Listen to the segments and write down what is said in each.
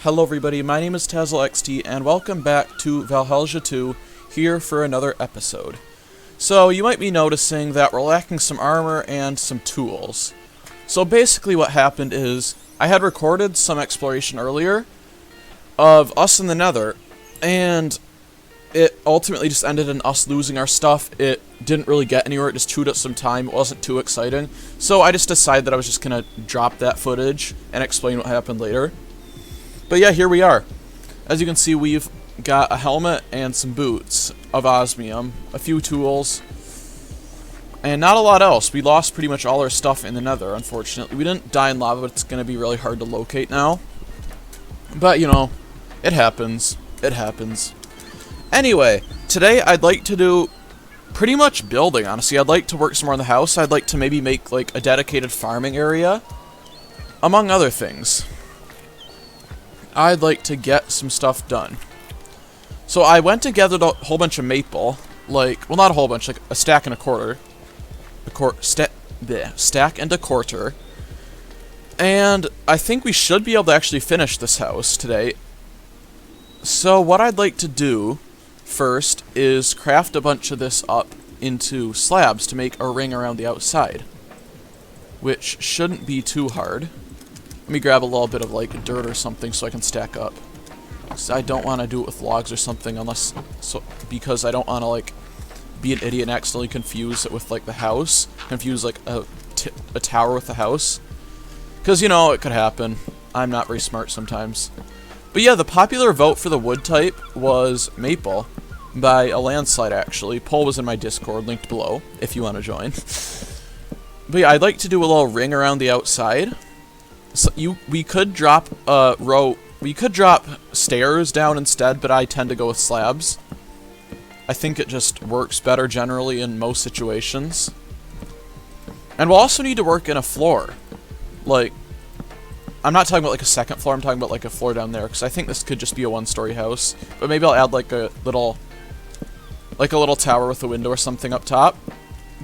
Hello everybody, my name is TazzleXT, and welcome back to Valhelsia 2, here for another episode. So, you might be noticing that we're lacking some armor and some tools. So basically what happened is, I had recorded some exploration earlier of us in the Nether, and it ultimately just ended in us losing our stuff. It didn't really get anywhere, it just chewed up some time, it wasn't too exciting. So I just decided that I was just gonna drop that footage and explain what happened later. But yeah, here we are. As you can see, we've got a helmet and some boots of osmium, a few tools, and not a lot else. We lost pretty much all our stuff in the Nether, unfortunately. We didn't die in lava, but it's going to be really hard to locate now. But, you know, it happens. It happens. Anyway, today I'd like to do pretty much building, honestly. I'd like to work some more on the house. I'd like to maybe make, like, a dedicated farming area, among other things. I'd like to get some stuff done. So I went and gathered a whole bunch of maple, like, well, not a whole bunch, like a stack and a quarter. Stack and a quarter. And I think we should be able to actually finish this house today. So what I'd like to do first is craft a bunch of this up into slabs to make a ring around the outside, which shouldn't be too hard. Let me grab a little bit of, like, dirt or something so I can stack up. So I don't want to do it with logs or something because I don't want to, like, be an idiot and accidentally confuse it with, like, the house. Confuse, like, a tower with the house. Because, you know, it could happen. I'm not very smart sometimes. But yeah, the popular vote for the wood type was maple by a landslide, actually. Poll was in my Discord, linked below, if you want to join. But yeah, I'd like to do a little ring around the outside. So we could drop stairs down instead, but I tend to go with slabs. I think it just works better generally in most situations. And we'll also need to work in a floor. Like, I'm not talking about like a second floor, I'm talking about like a floor down there, because I think this could just be a one-story house. But maybe I'll add like a little tower with a window or something up top.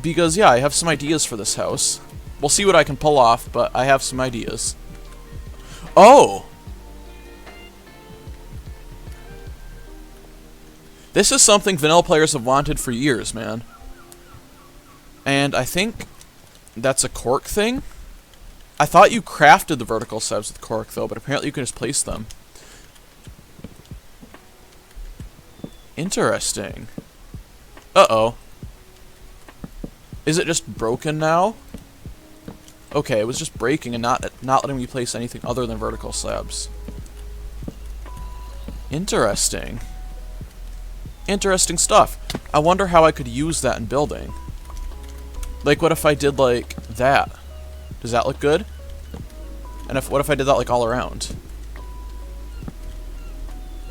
Because yeah, I have some ideas for this house. We'll see what I can pull off, but I have some ideas. Oh! This is something vanilla players have wanted for years, man. And I think that's a cork thing? I thought you crafted the vertical slabs with cork, though, but apparently you can just place them. Interesting. Uh-oh. Is it just broken now? Okay, it was just breaking and not letting me place anything other than vertical slabs. Interesting. Interesting stuff. I wonder how I could use that in building. Like, what if I did, like, that? Does that look good? And what if I did that, like, all around?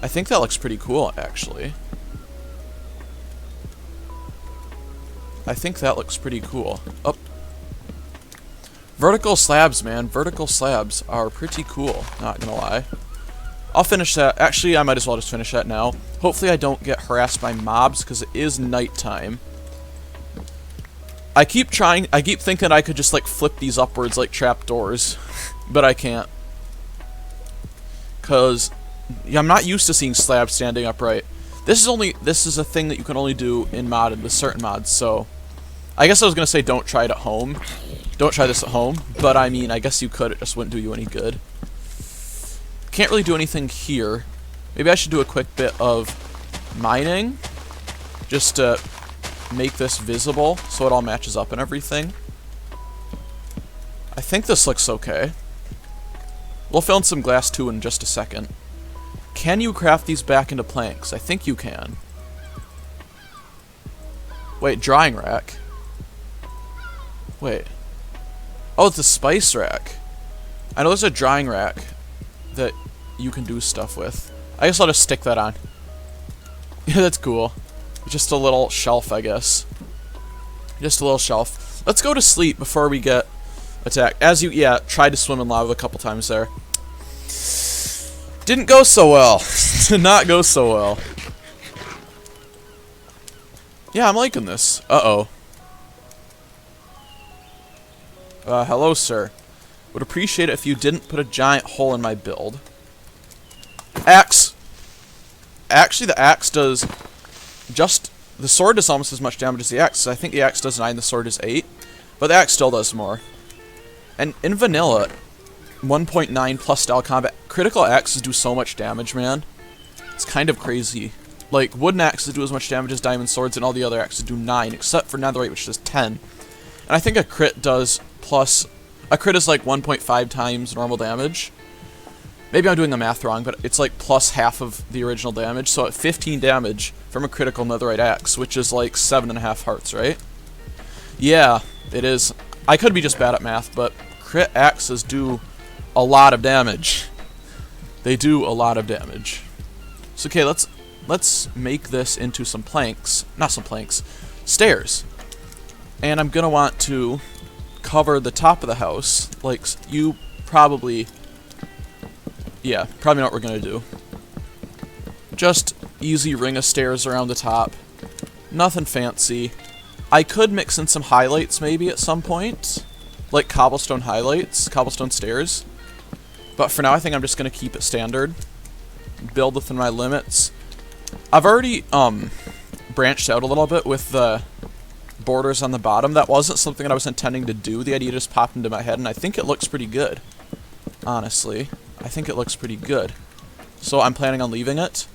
I think that looks pretty cool, actually. I think that looks pretty cool. Oh. Vertical slabs, man. Vertical slabs are pretty cool, not gonna lie. I'll finish that. Actually, I might as well just finish that now. Hopefully I don't get harassed by mobs, because it is nighttime. I keep thinking I could just, like, flip these upwards like trapdoors, but I can't. Because yeah, I'm not used to seeing slabs standing upright. This is a thing that you can only do in modded with certain mods, so I guess I was gonna say don't try it at home. Don't try this at home, but I mean, I guess you could, it just wouldn't do you any good. Can't really do anything here. Maybe I should do a quick bit of mining, just to make this visible, so it all matches up and everything. I think this looks okay. We'll fill in some glass too in just a second. Can you craft these back into planks? I think you can. Wait, drying rack? Wait. Oh, it's a spice rack. I know there's a drying rack that you can do stuff with. I guess I'll just stick that on. Yeah, that's cool. Just a little shelf, I guess. Just a little shelf. Let's go to sleep before we get attacked. Yeah, tried to swim in lava a couple times there. Didn't go so well. Did not go so well. Yeah, I'm liking this. Uh-oh. Hello, sir. Would appreciate it if you didn't put a giant hole in my build. Axe! Actually, the axe does just... The sword does almost as much damage as the axe. So I think the axe does 9, the sword is 8. But the axe still does more. And in vanilla, 1.9 plus style combat, critical axes do so much damage, man. It's kind of crazy. Like, wooden axes do as much damage as diamond swords, and all the other axes do 9, except for netherite, which does 10. And I think a crit does plus... A crit is like 1.5 times normal damage. Maybe I'm doing the math wrong, but it's like plus half of the original damage. So at 15 damage from a critical netherite axe, which is like 7.5 hearts, right? Yeah, it is. I could be just bad at math, but crit axes do a lot of damage. They do a lot of damage. So okay, let's make this into some planks. Not some planks. Stairs. And I'm gonna want to cover the top of the house. Like, you probably... Yeah, probably know what we're gonna do. Just easy ring of stairs around the top. Nothing fancy. I could mix in some highlights maybe at some point. Like cobblestone highlights, cobblestone stairs. But for now I think I'm just gonna keep it standard. Build within my limits. I've already branched out a little bit with the borders on the bottom. That wasn't something that I was intending to do. The idea just popped into my head, and I think it looks pretty good. Honestly, I think it looks pretty good. So I'm planning on leaving it.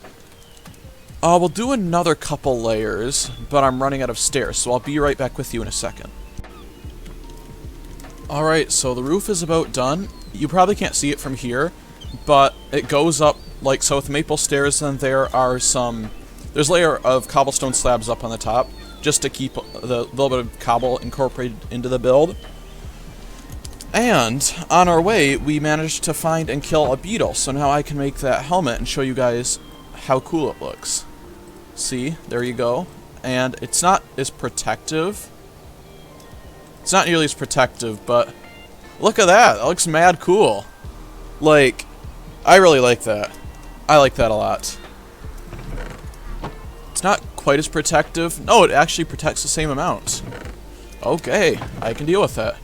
We'll do another couple layers, but I'm running out of stairs, so I'll be right back with you in a second. Alright, so the roof is about done. You probably can't see it from here, but it goes up like so with maple stairs, and there are some... There's a layer of cobblestone slabs up on the top, just to keep the little bit of cobble incorporated into the build. And on our way, we managed to find and kill a beetle, so now I can make that helmet and show you guys how cool it looks. See, there you go. And it's not as protective. It's not nearly as protective, but look at that. That looks mad cool. Like, I really like that. I like that a lot. It's not quite as protective. No, it actually protects the same amount. Okay, I can deal with that.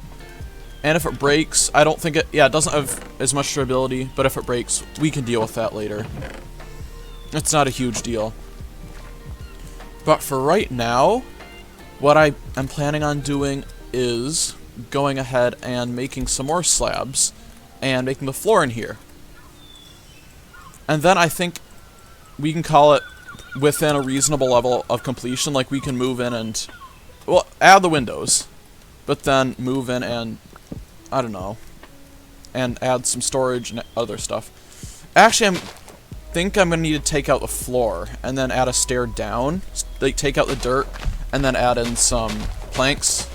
And if it breaks, I don't think it... Yeah, it doesn't have as much durability, but if it breaks, we can deal with that later. It's not a huge deal. But for right now, what I am planning on doing is going ahead and making some more slabs and making the floor in here. And then I think we can call it within a reasonable level of completion. Like, we can move in and... Well, add the windows. But then move in and... I don't know. And add some storage and other stuff. Actually, I think I'm going to need to take out the floor and then add a stair down. Like, take out the dirt and then add in some planks.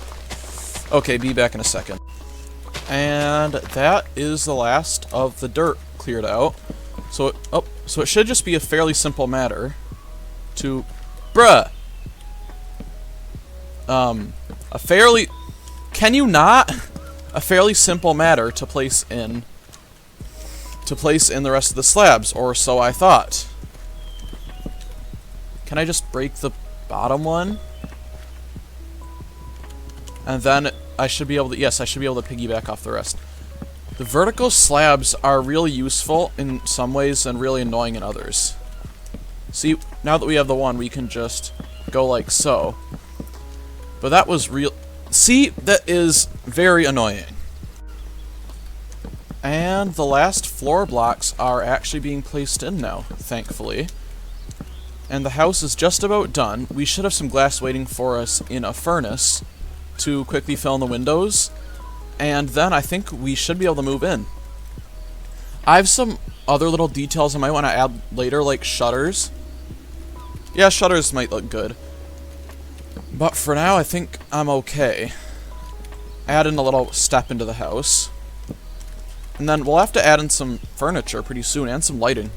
Okay, be back in a second. And that is the last of the dirt cleared out. So it should just be a fairly simple matter to... Bruh! A fairly... Can you not? A fairly simple matter to place in the rest of the slabs, or so I thought. Can I just break the bottom one? And then I should be able to... Yes, I should be able to piggyback off the rest. The vertical slabs are really useful in some ways and really annoying in others. See, now that we have the one, we can just go like so. But that was real... See, that is very annoying. And the last floor blocks are actually being placed in now, thankfully. And the house is just about done. We should have some glass waiting for us in a furnace to quickly fill in the windows. And then I think we should be able to move in. I have some other little details I might want to add later, like shutters. Yeah, shutters might look good. But for now, I think I'm okay. Add in a little step into the house. And then we'll have to add in some furniture pretty soon, and some lighting.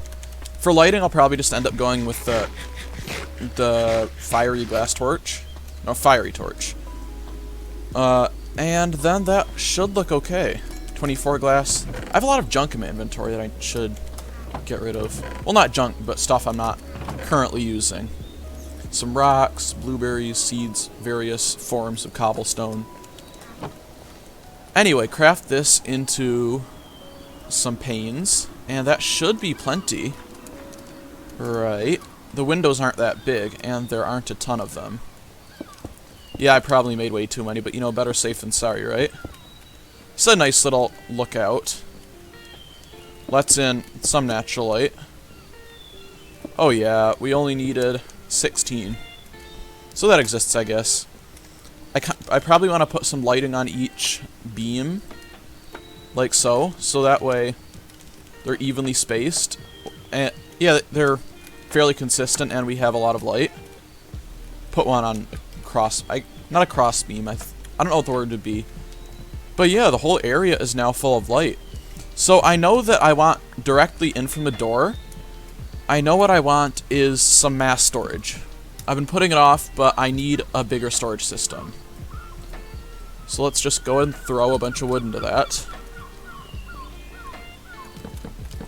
For lighting, I'll probably just end up going with the fiery glass torch. No, fiery torch. And then that should look okay. 24 glass. I have a lot of junk in my inventory that I should get rid of. Well, not junk, but stuff I'm not currently using. Some rocks, blueberries, seeds, various forms of cobblestone. Anyway, craft this into some panes, and that should be plenty. Right. The windows aren't that big, and there aren't a ton of them. Yeah, I probably made way too many, but you know, better safe than sorry, right? It's a nice little lookout. Let's in some natural light. Oh yeah, we only needed 16. So that exists, I guess. I probably want to put some lighting on each beam. Like so. So that way they're evenly spaced. And yeah, they're fairly consistent and we have a lot of light. Put one on not a cross beam. I don't know what the word would be. But yeah, the whole area is now full of light. So I know that I want directly in from the door. I know what I want is some mass storage. I've been putting it off, but I need a bigger storage system. So let's just go and throw a bunch of wood into that.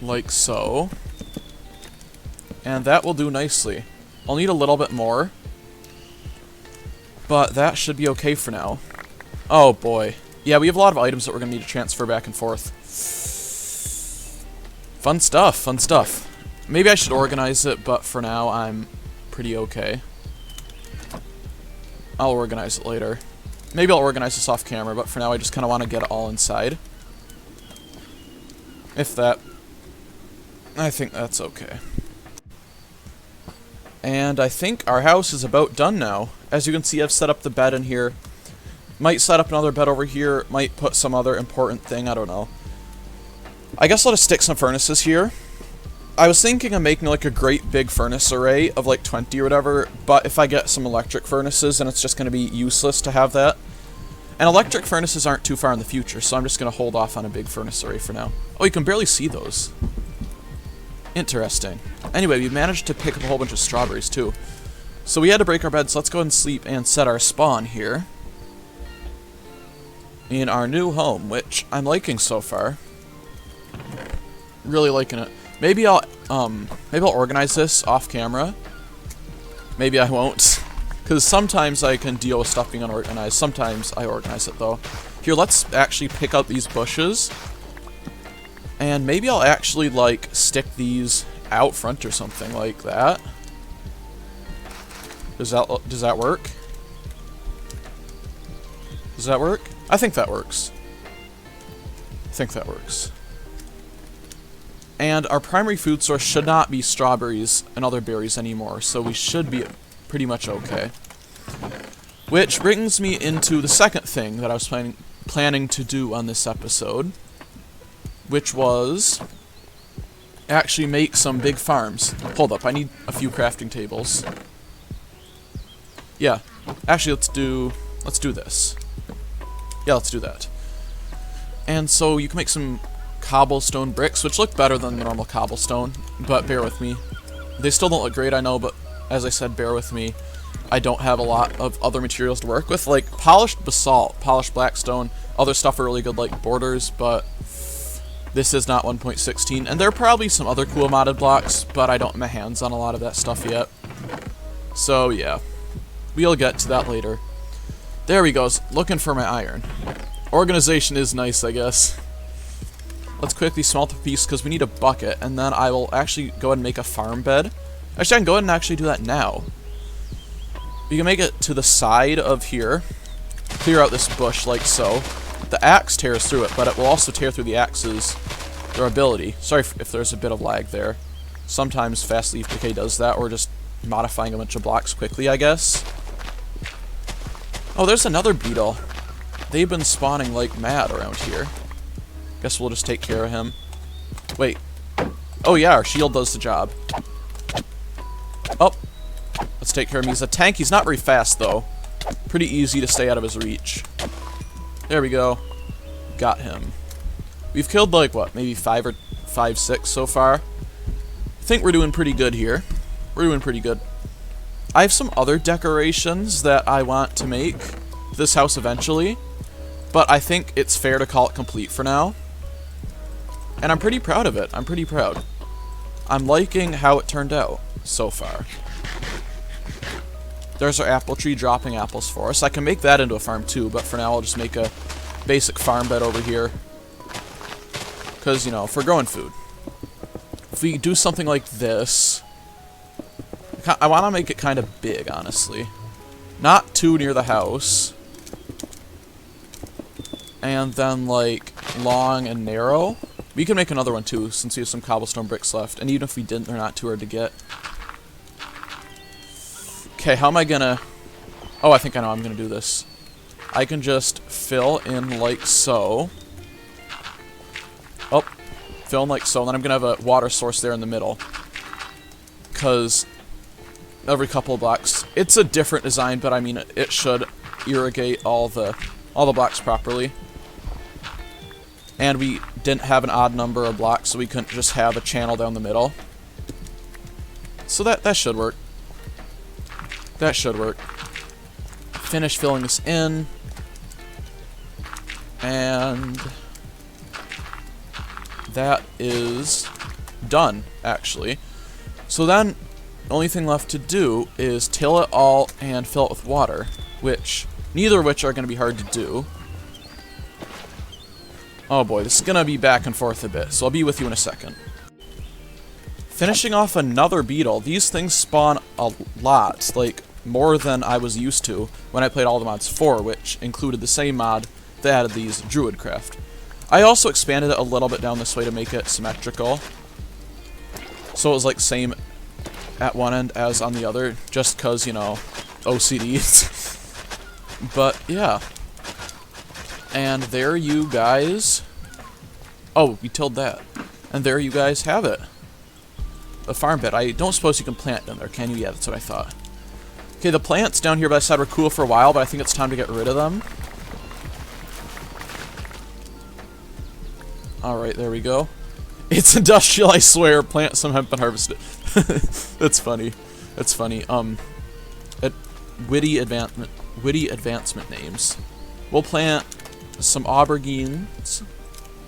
Like so. And that will do nicely. I'll need a little bit more. But that should be okay for now. Oh boy. Yeah, we have a lot of items that we're going to need to transfer back and forth. Fun stuff, fun stuff. Maybe I should organize it, but for now I'm pretty okay. I'll organize it later. Maybe I'll organize this off camera, but for now I just kind of want to get it all inside. If that. I think that's okay. And I think our house is about done now. As you can see, I've set up the bed in here. Might set up another bed over here. Might put some other important thing. I don't know. I guess I'll just stick some furnaces here. I was thinking of making like a great big furnace array of like 20 or whatever, but if I get some electric furnaces, then it's just going to be useless to have that. And electric furnaces aren't too far in the future, so I'm just going to hold off on a big furnace array for now. Oh, you can barely see those. Interesting. Anyway, we managed to pick up a whole bunch of strawberries too. So we had to break our beds, so let's go ahead and sleep and set our spawn here. In our new home, which I'm liking so far. Really liking it. Maybe I'll organize this off camera. Maybe I won't. Because sometimes I can deal with stuff being unorganized. Sometimes I organize it, though. Here, let's actually pick out these bushes. And maybe I'll actually, like, stick these out front or something like that. Does that work? Does that work? I think that works. I think that works. And our primary food source should not be strawberries and other berries anymore, so we should be pretty much okay. Which brings me into the second thing that I was planning to do on this episode, which was actually make some big farms. Hold up, I need a few crafting tables. Yeah, actually let's do this. Yeah, let's do that. And so you can make some cobblestone bricks, which look better than the normal cobblestone, but bear with me. They still don't look great, I know, but as I said, bear with me. I don't have a lot of other materials to work with, like polished basalt, polished blackstone, other stuff are really good like borders, but this is not 1.16, and there are probably some other cool modded blocks, but I don't have my hands on a lot of that stuff yet. So yeah, we'll get to that later. There we go, looking for my iron. Organization is nice, I guess. Let's quickly smelt a piece because we need a bucket, and then I will actually go ahead and make a farm bed. Actually, I can go ahead and actually do that now. We can make it to the side of here. Clear out this bush like so. The axe tears through it, but it will also tear through the axe's durability. Sorry if there's a bit of lag there. Sometimes fast leaf decay does that, or just modifying a bunch of blocks quickly, I guess. Oh, there's another beetle. They've been spawning like mad around here. Guess we'll just take care of him. Wait. Oh yeah, our shield does the job. Oh. Let's take care of him. He's a tank. He's not very fast, though. Pretty easy to stay out of his reach. There we go. Got him. We've killed, like, what, maybe 6 so far? I think we're doing pretty good here. We're doing pretty good. I have some other decorations that I want to make this house eventually, but I think it's fair to call it complete for now. And I'm pretty proud of it. I'm pretty proud. I'm liking how it turned out so far. There's our apple tree dropping apples for us. I can make that into a farm too, but for now I'll just make a basic farm bed over here. Because, you know, if we're growing food. If we do something like this, I want to make it kind of big, honestly. Not too near the house. And then, like, long and narrow. We can make another one, too, since we have some cobblestone bricks left. And even if we didn't, they're not too hard to get. Okay, how am I gonna... Oh, I think I know how I'm gonna do this. I can just fill in like so. Oh, fill in like so, and then I'm gonna have a water source there in the middle. Because every couple of blocks, it's a different design, but I mean it should irrigate all the blocks properly. And we didn't have an odd number of blocks, so we couldn't just have a channel down the middle. So that should work. That should work. Finish filling this in. And that is done, actually. So then, the only thing left to do is till it all and fill it with water, which, neither of which are going to be hard to do. Oh boy, this is going to be back and forth a bit, so I'll be with you in a second. Finishing off another beetle. These things spawn a lot, like more than I was used to when I played all the mods 4, which included the same mod that added these Druidcraft. I also expanded it a little bit down this way to make it symmetrical. So it was like same at one end as on the other, just cause, you know, OCD. But yeah. And there you guys... Oh, we tilled that. And there you guys have it. A farm bed. I don't suppose you can plant in there, can you? Yeah, that's what I thought. Okay, the plants down here by the side were cool for a while, but I think it's time to get rid of them. Alright, there we go. It's industrial, I swear. Plant some hemp and harvest it. That's funny. That's funny. Witty advancement names. We'll plant some aubergines.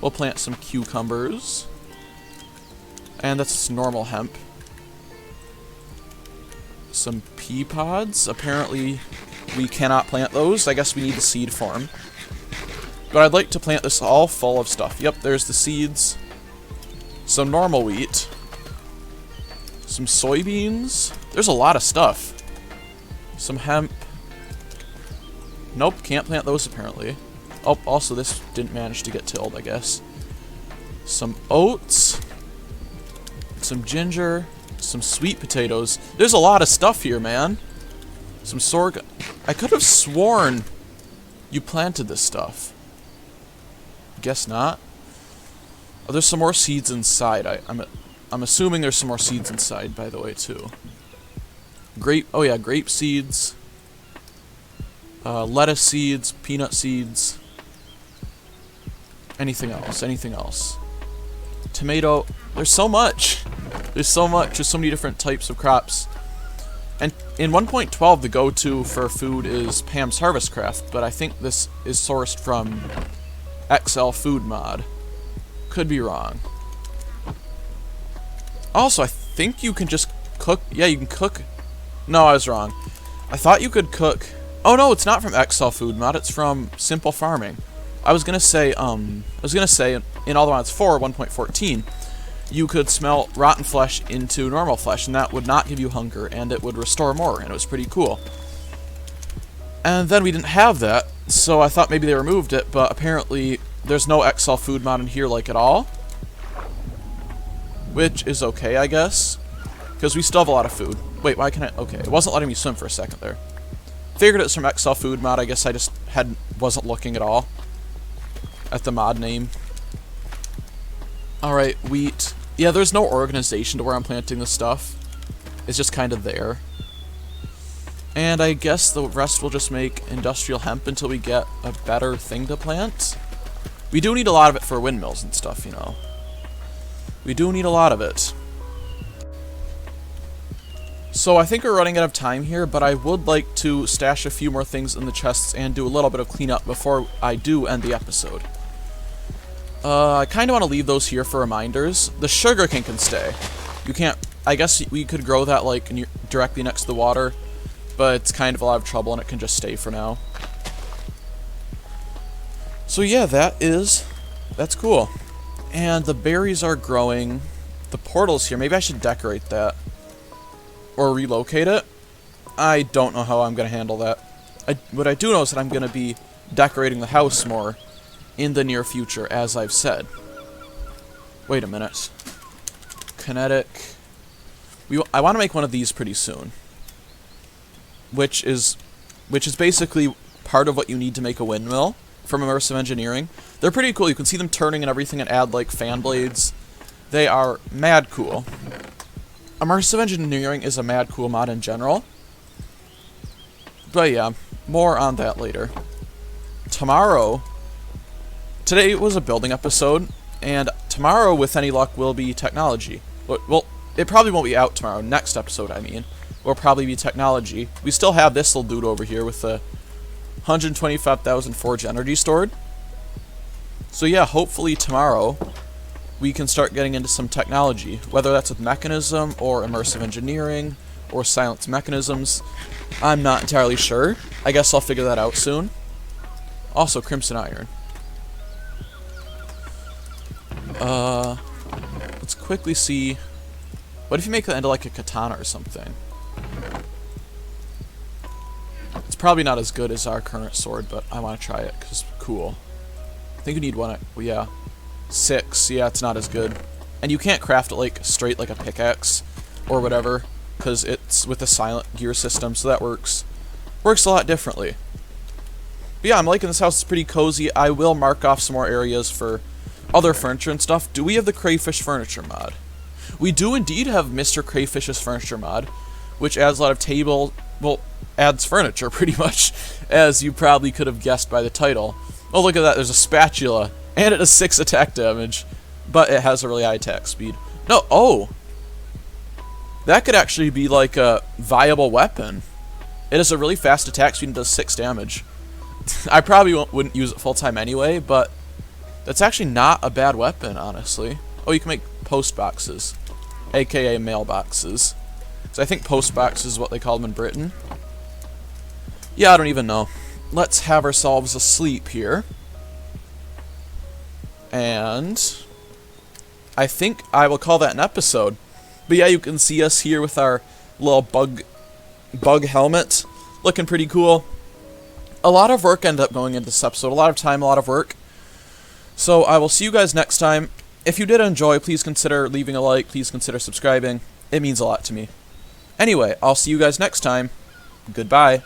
We'll plant some cucumbers. And that's normal hemp. Some pea pods. Apparently, we cannot plant those. I guess we need the seed form. But I'd like to plant this all full of stuff. Yep, there's the seeds. Some normal wheat. Some soybeans. There's a lot of stuff. Some hemp. Nope, can't plant those apparently. Oh, also this didn't manage to get tilled, I guess. Some oats. Some ginger. Some sweet potatoes. There's a lot of stuff here, man. Some sorghum. I could have sworn you planted this stuff. Guess not. Oh, there's some more seeds inside. I'm assuming there's some more seeds inside, by the way, too. Oh yeah, grape seeds. Lettuce seeds, peanut seeds. Anything else? Anything else? Tomato. There's so much. There's so much. There's so many different types of crops. And in 1.12, the go-to for food is Pam's Harvest Craft, but I think this is sourced from XL Food Mod. Could be wrong. Also, I think you can just cook. Yeah, you can cook. No, I was wrong. I thought you could cook. Oh no, it's not from XL Food Mod. It's from Simple Farming. I was gonna say in All the Mods 4 1.14, you could smelt rotten flesh into normal flesh, and that would not give you hunger, and it would restore more, and it was pretty cool. And then we didn't have that, so I thought maybe they removed it, but apparently there's no XL Food Mod in here, like, at all. Which is okay, I guess. Because we still have a lot of food. Wait, why can I... Okay, it wasn't letting me swim for a second there. Figured it was from XL Food Mod, I guess I just wasn't looking at all at the mod name. Alright, wheat. Yeah, there's no organization to where I'm planting this stuff. It's just kind of there. And I guess the rest will just make industrial hemp until we get a better thing to plant. We do need a lot of it for windmills and stuff, you know. We do need a lot of it. So I think we're running out of time here, but I would like to stash a few more things in the chests and do a little bit of cleanup before I do end the episode. I kind of want to leave those here for reminders. The sugarcane can stay. You can't... I guess we could grow that, like, directly next to the water, but it's kind of a lot of trouble and it can just stay for now. So yeah, that's cool. And the berries are growing. The portal's here. Maybe I should decorate that. or relocate it. I don't know how I'm going to handle that. What I do know is that I'm going to be decorating the house more in the near future, as I've said. Wait a minute. Kinetic. I want to make one of these pretty soon. Which is basically part of what you need to make a windmill from immersive engineering. They're pretty cool. You can see them turning and everything and add like fan blades. They are mad cool. Immersive engineering is a mad cool mod in general. But yeah, more on that later. Today was a building episode, and tomorrow, with any luck, will be technology. Well, it probably won't be out tomorrow. Next episode, I mean, will probably be technology. We still have this little dude over here with the 125,000 forge energy stored. So yeah, hopefully tomorrow we can start getting into some technology, whether that's with mechanism or immersive engineering or silence mechanisms. I'm not entirely sure. I guess I'll figure that out soon. Also, crimson iron. Let's quickly see. What if you make that into like a katana or something? It's probably not as good as our current sword, but I want to try it because it's cool. I think you need one. Yeah, 6. Yeah, it's not as good. And you can't craft it like straight like a pickaxe or whatever, because it's with a silent gear system, so that works a lot differently. But yeah, I'm liking this house. It's pretty cozy. I will mark off some more areas for other furniture and stuff. Do we have the crayfish furniture mod? We do indeed have Mr. Crayfish's furniture mod, which adds a lot of adds furniture pretty much, as you probably could have guessed by the title. Oh, look at that. There's a spatula, and it has 6 attack damage, but it has a really high attack speed. No, oh! That could actually be like a viable weapon. It has a really fast attack speed and does 6 damage. I probably wouldn't use it full-time anyway, but that's actually not a bad weapon, honestly. Oh, you can make post boxes, aka mailboxes. So I think post boxes is what they call them in Britain. Yeah, I don't even know. Let's have ourselves a sleep here. And I think I will call that an episode. But yeah, you can see us here with our little bug helmet, looking pretty cool. A lot of work ended up going into this episode. A lot of time, a lot of work. So I will see you guys next time. If you did enjoy, please consider leaving a like. Please consider subscribing. It means a lot to me. Anyway, I'll see you guys next time. Goodbye.